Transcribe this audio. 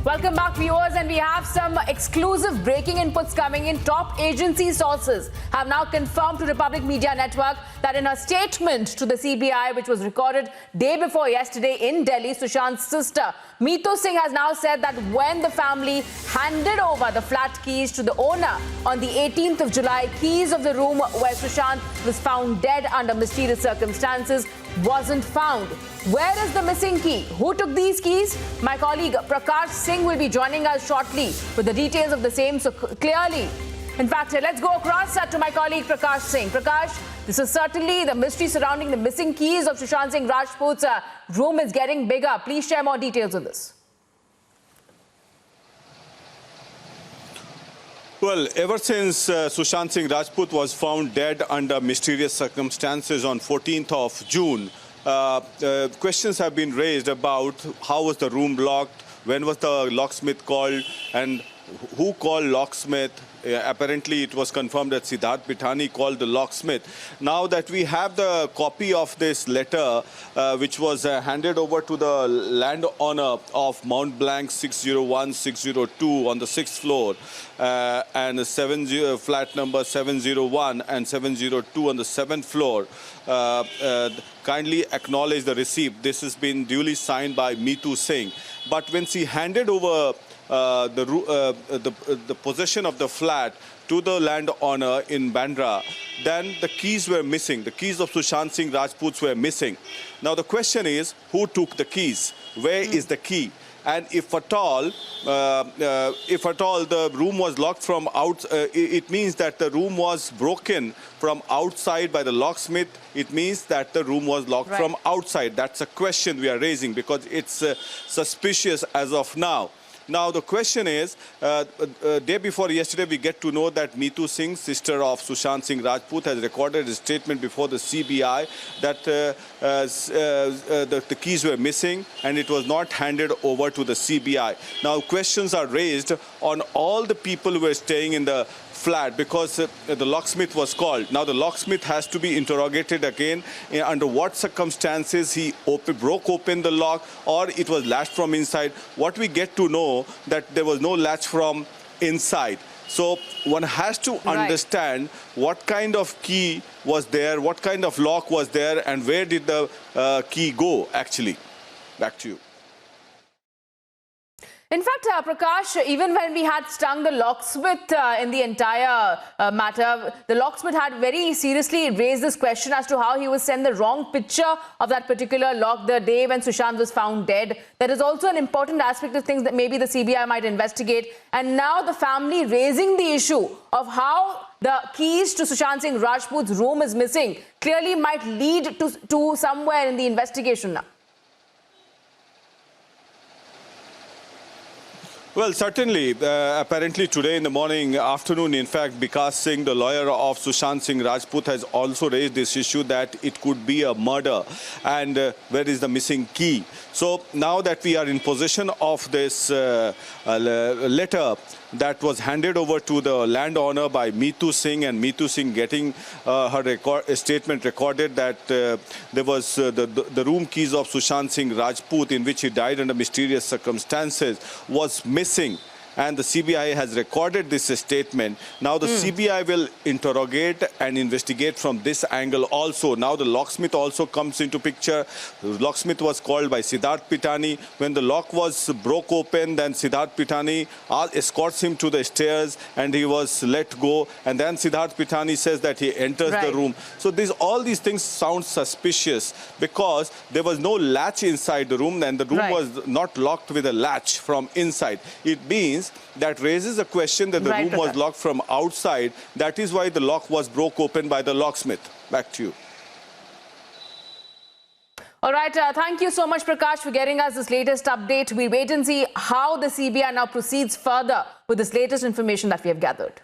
Welcome back, viewers, and we have some exclusive breaking inputs coming in. Top agency sources have now confirmed to Republic Media Network that in a statement to the CBI, which was recorded day before yesterday in Delhi, Sushant's sister, Meetu Singh, has now said that when the family handed over the flat keys to the owner on the 18th of July, keys of the room where Sushant was found dead under mysterious circumstances wasn't found. Where is the missing key? Who took these keys? My colleague Prakash Singh will be joining us shortly with the details of the same. So clearly, in fact, let's go across to my colleague Prakash Singh. Prakash, this is certainly the mystery surrounding the missing keys of Sushant Singh Rajput's room is getting bigger. Please share more details on this. Well, ever since Sushant Singh Rajput was found dead under mysterious circumstances on 14th of June, questions have been raised about how was the room locked, when was the locksmith called, and who called locksmith. Apparently, it was confirmed that Siddharth Pithani called the locksmith. Now that we have the copy of this letter, which was handed over to the landowner of Mount Blanc 601, 602 on the 6th floor, and flat number 701 and 702 on the 7th floor, kindly acknowledge the receipt. This has been duly signed by Meetu Singh. But when she handed over the possession of the flat to the landowner in Bandra, then the keys were missing. The keys of Sushant Singh Rajput's were missing. Now the question is, who took the keys? Where is the key? And if at all the room was locked from out, it means that the room was broken from outside by the locksmith. It means that the room was locked from outside. That's a question we are raising because it's suspicious as of now. Now, the question is, day before yesterday, we get to know that Meetu Singh, sister of Sushant Singh Rajput, has recorded a statement before the CBI that the keys were missing and it was not handed over to the CBI. Now, questions are raised on all the people who were staying in the flat because the locksmith was called. Now the locksmith has to be interrogated again under what circumstances he broke open the lock or it was latched from inside. What we get to know that there was no latch from inside. So one has to understand what kind of key was there, what kind of lock was there, and where did the key go actually. Back to you. In fact, Prakash, even when we had stung the locksmith in the entire matter, the locksmith had very seriously raised this question as to how he was sent the wrong picture of that particular lock the day when Sushant was found dead. That is also an important aspect of things that maybe the CBI might investigate. And now the family raising the issue of how the keys to Sushant Singh Rajput's room is missing clearly might lead to somewhere in the investigation now. Well, certainly. Apparently today in the afternoon, in fact, Vikas Singh, the lawyer of Sushant Singh Rajput, has also raised this issue that it could be a murder and where is the missing key. So now that we are in possession of this letter that was handed over to the landowner by Meetu Singh, and Meetu Singh getting her statement recorded that there was the room keys of Sushant Singh Rajput, in which he died under mysterious circumstances, was missing. And the CBI has recorded this statement. Now the CBI will interrogate and investigate from this angle also. Now the locksmith also comes into picture. The locksmith was called by Siddharth Pithani. When the lock was broke open, then Siddharth Pithani escorts him to the stairs and he was let go. And then Siddharth Pithani says that he enters the room. So all these things sound suspicious because there was no latch inside the room and the room was not locked with a latch from inside. It means that raises a question that the room was locked from outside. That is why the lock was broke open by the locksmith. Back to you. All right. Thank you so much, Prakash, for getting us this latest update. We wait and see how the CBI now proceeds further with this latest information that we have gathered.